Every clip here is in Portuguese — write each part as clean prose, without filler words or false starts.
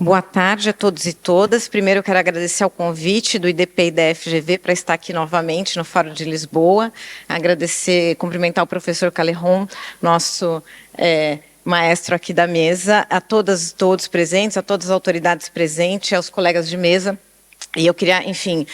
Boa tarde a todos e todas. Primeiro, eu quero agradecer ao convite do IDP e da FGV para estar aqui novamente no Fórum de Lisboa. Agradecer, cumprimentar o professor Caleron, nosso maestro aqui da mesa, a todas e todos presentes, a todas as autoridades presentes, aos colegas de mesa. E eu queria, enfim,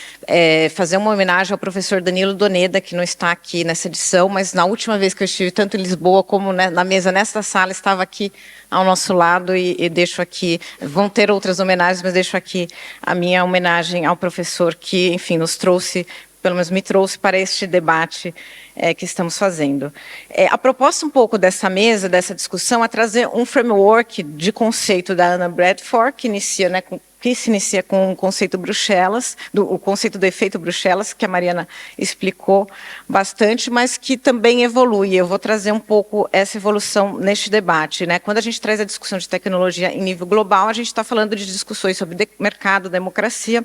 fazer uma homenagem ao professor Danilo Doneda, que não está aqui nessa edição, mas na última vez que eu estive tanto em Lisboa como na mesa nesta sala, estava aqui ao nosso lado e deixo aqui, vão ter outras homenagens, mas deixo aqui a minha homenagem ao professor que, enfim, nos trouxe, pelo menos me trouxe para este debate que estamos fazendo. A proposta um pouco dessa mesa, dessa discussão, é trazer um framework de conceito da Anna Bradford, que se inicia com o conceito Bruxelas, o conceito do efeito Bruxelas, que a Mariana explicou bastante, mas que também evolui. Eu vou trazer um pouco essa evolução neste debate, né? Quando a gente traz a discussão de tecnologia em nível global, a gente está falando de discussões sobre mercado, democracia.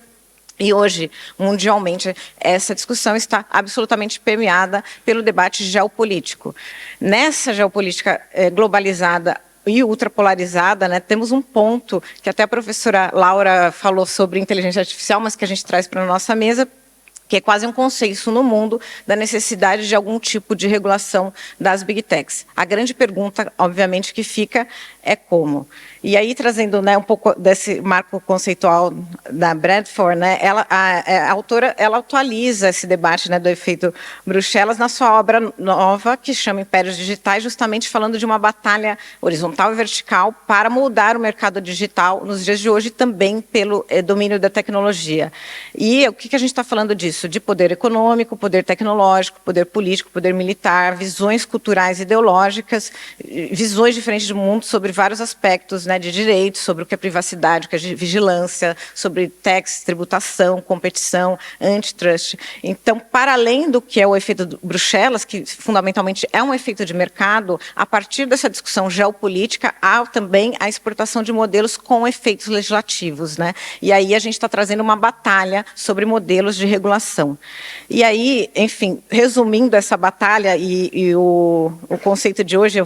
E hoje, mundialmente, essa discussão está absolutamente permeada pelo debate geopolítico. Nessa geopolítica globalizada e ultrapolarizada, né, temos um ponto que até a professora Laura falou sobre inteligência artificial, mas que a gente traz para a nossa mesa, que é quase um consenso no mundo da necessidade de algum tipo de regulação das Big Techs. A grande pergunta, obviamente, que fica é como. E aí, trazendo, né, um pouco desse marco conceitual da Bradford, né, a autora ela atualiza esse debate, né, do efeito Bruxelas na sua obra nova, que chama Impérios Digitais, justamente falando de uma batalha horizontal e vertical para moldar o mercado digital nos dias de hoje, também pelo domínio da tecnologia. E o que a gente está falando disso? De poder econômico, poder tecnológico, poder político, poder militar, visões culturais e ideológicas, visões diferentes do mundo sobre vários aspectos, né, de direitos, sobre o que é privacidade, o que é vigilância, sobre tax, tributação, competição, antitrust. Então, para além do que é o efeito de Bruxelas, que fundamentalmente é um efeito de mercado, a partir dessa discussão geopolítica, há também a exportação de modelos com efeitos legislativos, né? E aí a gente está trazendo uma batalha sobre modelos de regulação. E aí, enfim, resumindo essa batalha e o conceito de hoje,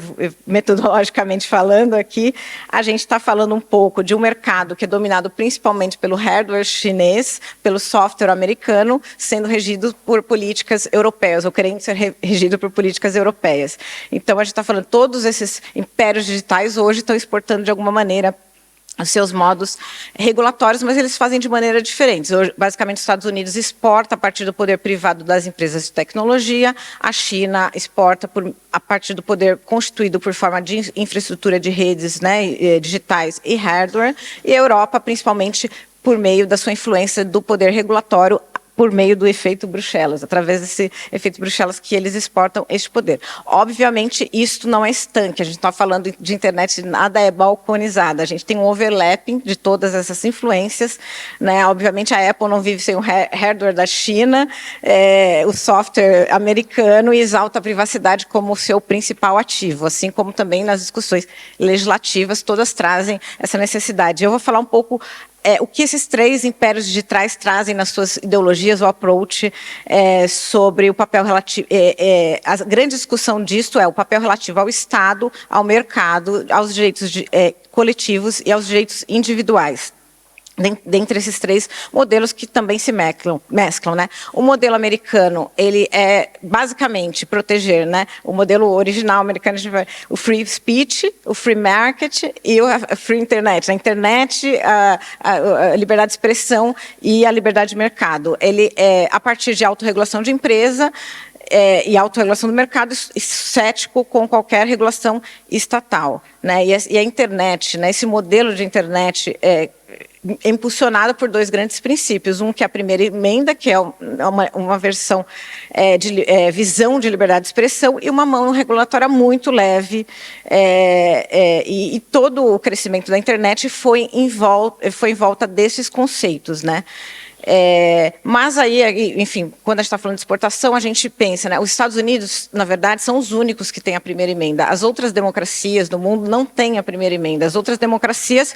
metodologicamente falando aqui, a gente está falando um pouco de um mercado que é dominado principalmente pelo hardware chinês, pelo software americano, sendo regido por políticas europeias, ou querendo ser regido por políticas europeias. Então, a gente está falando, todos esses impérios digitais hoje estão exportando de alguma maneira os seus modos regulatórios, mas eles fazem de maneira diferente. Hoje, basicamente, os Estados Unidos exporta a partir do poder privado das empresas de tecnologia, a China exporta a partir do poder constituído por forma de infraestrutura de redes, né, digitais e hardware, e a Europa, principalmente, por meio da sua influência do poder regulatório, por meio do efeito Bruxelas, através desse efeito Bruxelas que eles exportam este poder. Obviamente, isto não é estanque, a gente está falando de internet, nada é balconizada, a gente tem um overlapping de todas essas influências, né? Obviamente, a Apple não vive sem o hardware da China, o software americano, e exalta a privacidade como o seu principal ativo, assim como também nas discussões legislativas, todas trazem essa necessidade. Eu vou falar um pouco o que esses três impérios digitais trazem nas suas ideologias, o approach sobre o papel relativo. A grande discussão disto é o papel relativo ao Estado, ao mercado, aos direitos coletivos e aos direitos individuais. Dentre esses três modelos que também se mesclam, né? O modelo americano, ele é basicamente proteger, né? O modelo original americano, o free speech, o free market e a free internet. A internet, a liberdade de expressão e a liberdade de mercado. Ele é a partir de autorregulação de empresa, e autorregulação do mercado, cético com qualquer regulação estatal, né? E a internet, né? Esse modelo de internet é impulsionado por dois grandes princípios. Um que é a primeira emenda, que é uma versão de visão de liberdade de expressão, e uma mão regulatória muito leve, e todo o crescimento da internet foi em volta desses conceitos, né? Mas aí, enfim, quando a gente está falando de exportação, a gente pensa, né, os Estados Unidos, na verdade, são os únicos que têm a primeira emenda. As outras democracias do mundo não têm a primeira emenda. As outras democracias,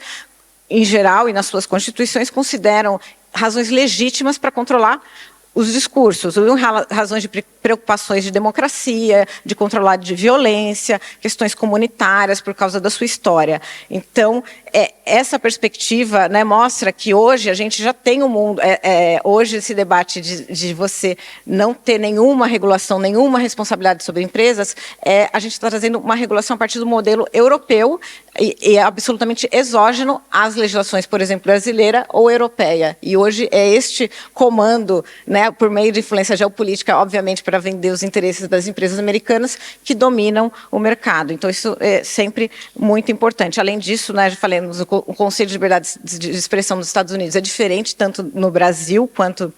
em geral, e nas suas constituições, consideram razões legítimas para controlar os discursos, ou razões de preocupações de democracia, de controlar de violência, questões comunitárias por causa da sua história. Então, essa perspectiva, né, mostra que hoje a gente já tem um mundo, hoje esse debate de você não ter nenhuma regulação, nenhuma responsabilidade sobre empresas, a gente está trazendo uma regulação a partir do modelo europeu e absolutamente exógeno às legislações, por exemplo, brasileira ou europeia. E hoje é este comando, né, por meio de influência geopolítica, obviamente, para vender os interesses das empresas americanas que dominam o mercado. Então, isso é sempre muito importante. Além disso, né, já falamos, o Conselho de Liberdade de Expressão dos Estados Unidos é diferente, tanto no Brasil quanto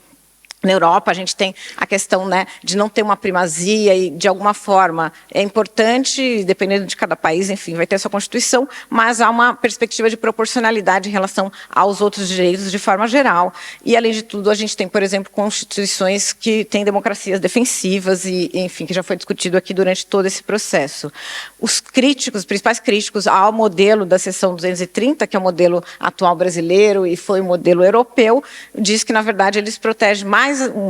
na Europa. A gente tem a questão, né, de não ter uma primazia e, de alguma forma, é importante, dependendo de cada país, enfim, vai ter a sua Constituição, mas há uma perspectiva de proporcionalidade em relação aos outros direitos de forma geral. E, além de tudo, a gente tem, por exemplo, constituições que têm democracias defensivas e, enfim, que já foi discutido aqui durante todo esse processo. Os principais críticos ao modelo da seção 230, que é o modelo atual brasileiro e foi o modelo europeu, diz que, na verdade, eles protegem o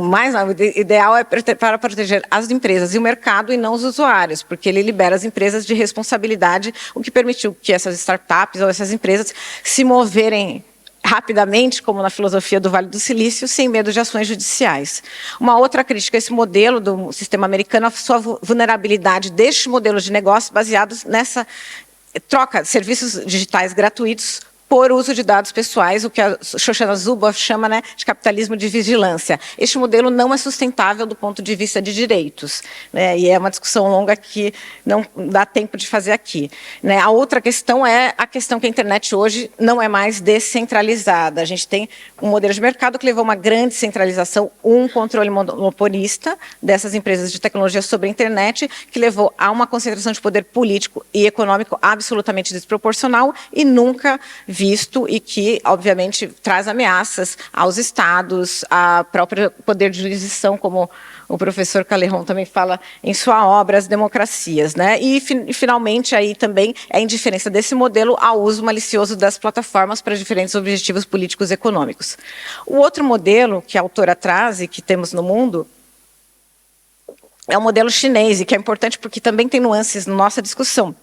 ideal é para proteger as empresas e o mercado e não os usuários, porque ele libera as empresas de responsabilidade, o que permitiu que essas startups ou essas empresas se moverem rapidamente, como na filosofia do Vale do Silício, sem medo de ações judiciais. Uma outra crítica a esse modelo do sistema americano, a sua vulnerabilidade deste modelo de negócio baseados nessa troca de serviços digitais gratuitos por uso de dados pessoais, o que a Shoshana Zuboff chama, né, de capitalismo de vigilância. Este modelo não é sustentável do ponto de vista de direitos, né, e é uma discussão longa que não dá tempo de fazer aqui. Né. A outra questão é a questão que a internet hoje não é mais descentralizada. A gente tem um modelo de mercado que levou a uma grande centralização, um controle monopolista dessas empresas de tecnologia sobre a internet, que levou a uma concentração de poder político e econômico absolutamente desproporcional e nunca visto, e que, obviamente, traz ameaças aos estados, ao próprio poder de jurisdição, como o professor Calerron também fala em sua obra, As Democracias. Né? E, finalmente, aí também é a indiferença desse modelo ao uso malicioso das plataformas para diferentes objetivos políticos e econômicos. O outro modelo que a autora traz e que temos no mundo é o modelo chinês, e que é importante porque também tem nuances na nossa discussão.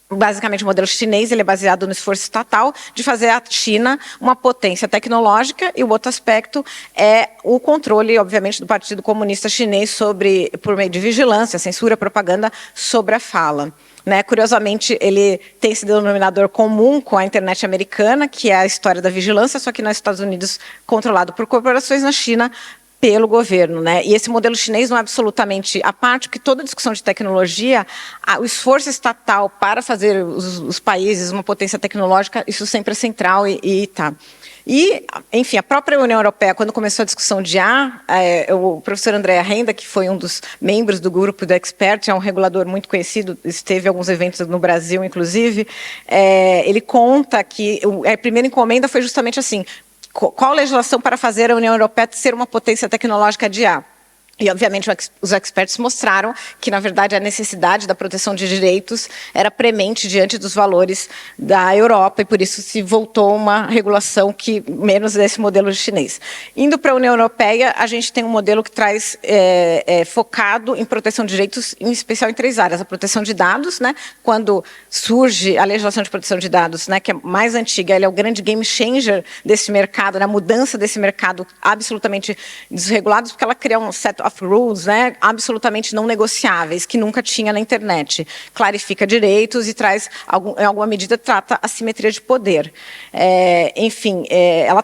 Basicamente, o modelo chinês ele é baseado no esforço estatal de fazer a China uma potência tecnológica, e o outro aspecto é o controle, obviamente, do Partido Comunista Chinês por meio de vigilância, censura, propaganda sobre a fala. Né? Curiosamente, ele tem esse denominador comum com a internet americana, que é a história da vigilância, só que nos Estados Unidos controlado por corporações, na China pelo governo, né? E esse modelo chinês não é absolutamente à parte, porque toda discussão de tecnologia, o esforço estatal para fazer os países uma potência tecnológica, isso sempre é central e tá. E, enfim, a própria União Europeia, quando começou a discussão de o professor André Renda, que foi um dos membros do grupo da Expert, é um regulador muito conhecido, esteve em alguns eventos no Brasil, inclusive, ele conta que a primeira encomenda foi justamente assim: qual legislação para fazer a União Europeia ser uma potência tecnológica de IA? E, obviamente, os experts mostraram que, na verdade, a necessidade da proteção de direitos era premente diante dos valores da Europa, e por isso se voltou uma regulação que menos desse modelo chinês. Indo para a União Europeia, a gente tem um modelo que traz focado em proteção de direitos, em especial em 3 áreas. A proteção de dados, né, quando surge a legislação de proteção de dados, né, que é mais antiga, ela é o grande game changer desse mercado, né, a mudança desse mercado absolutamente desregulado, porque ela cria um set of rules, né, absolutamente não negociáveis, que nunca tinha na internet. Clarifica direitos e traz, em alguma medida, trata a simetria de poder. Ela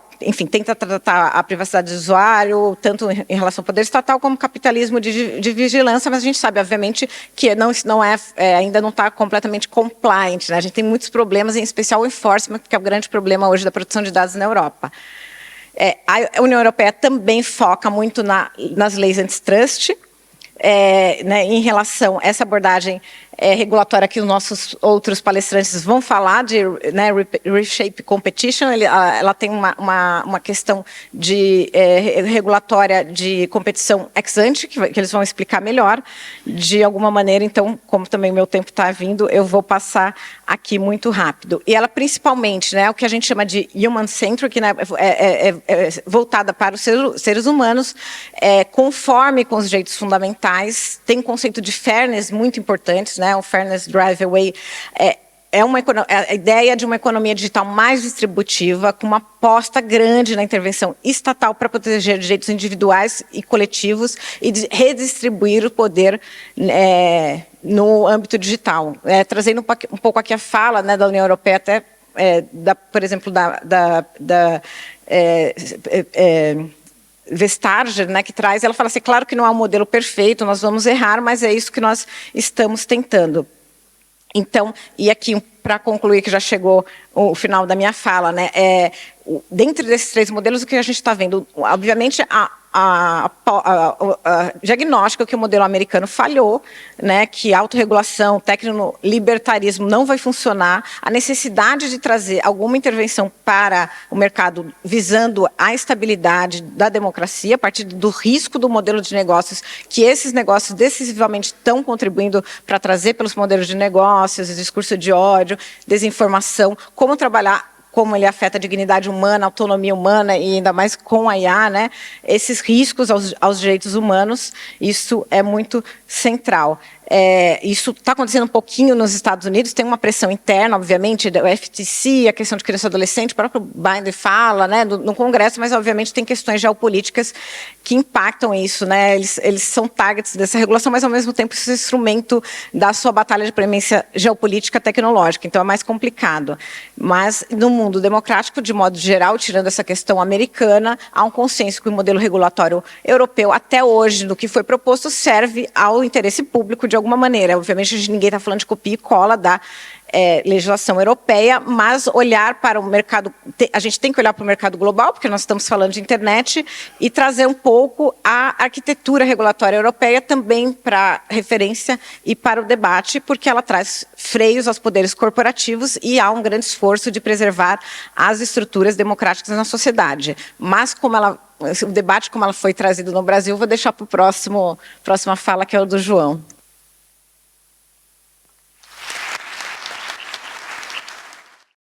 tenta tratar a privacidade do usuário, tanto em relação ao poder estatal como capitalismo de vigilância, mas a gente sabe, obviamente, que ainda não está completamente compliant. Né? A gente tem muitos problemas, em especial o enforcement, que é o grande problema hoje da proteção de dados na Europa. A União Europeia também foca muito nas leis antitrust, né, em relação a essa abordagem regulatória que os nossos outros palestrantes vão falar, de, né, Reshape Competition. Ela tem uma questão de regulatória de competição ex ante, que eles vão explicar melhor, de alguma maneira. Então, como também o meu tempo está vindo, eu vou passar aqui muito rápido. E ela, principalmente, né, o que a gente chama de human-centric, né, voltada para os seres humanos, conforme com os direitos fundamentais, tem um conceito de fairness muito importante, né, o Fairness Drive Away, a ideia de uma economia digital mais distributiva, com uma aposta grande na intervenção estatal para proteger direitos individuais e coletivos e de redistribuir o poder no âmbito digital. Trazendo um pouco aqui a fala, né, da União Europeia, até, por exemplo, Vestager, né, que traz, ela fala assim, claro que não há um modelo perfeito, nós vamos errar, mas é isso que nós estamos tentando. Então, e aqui, para concluir, que já chegou o final da minha fala, né, dentro desses 3 modelos, o que a gente está vendo, obviamente, diagnóstico que o modelo americano falhou, né, que a autorregulação, tecnolibertarismo não vai funcionar, a necessidade de trazer alguma intervenção para o mercado visando a estabilidade da democracia, a partir do risco do modelo de negócios, que esses negócios decisivamente estão contribuindo para trazer pelos modelos de negócios, discurso de ódio, desinformação, como trabalhar, como ele afeta a dignidade humana, a autonomia humana e ainda mais com a IA, né? Esses riscos aos direitos humanos, isso é muito central. Isso está acontecendo um pouquinho nos Estados Unidos, tem uma pressão interna, obviamente, do FTC, a questão de criança e adolescente, o próprio Binder fala, né, no Congresso, mas, obviamente, tem questões geopolíticas que impactam isso, né, eles são targets dessa regulação, mas, ao mesmo tempo, esse instrumento da sua batalha de premência geopolítica tecnológica, então é mais complicado. Mas, no mundo democrático, de modo geral, tirando essa questão americana, há um consenso que o modelo regulatório europeu, até hoje, no que foi proposto, serve ao interesse público de alguma maneira. Obviamente, ninguém está falando de copia e cola da legislação europeia, mas olhar para o mercado, a gente tem que olhar para o mercado global, porque nós estamos falando de internet, e trazer um pouco a arquitetura regulatória europeia também para referência e para o debate, porque ela traz freios aos poderes corporativos e há um grande esforço de preservar as estruturas democráticas na sociedade. Mas como o debate como ela foi trazido no Brasil, vou deixar para a próxima fala, que é o do João.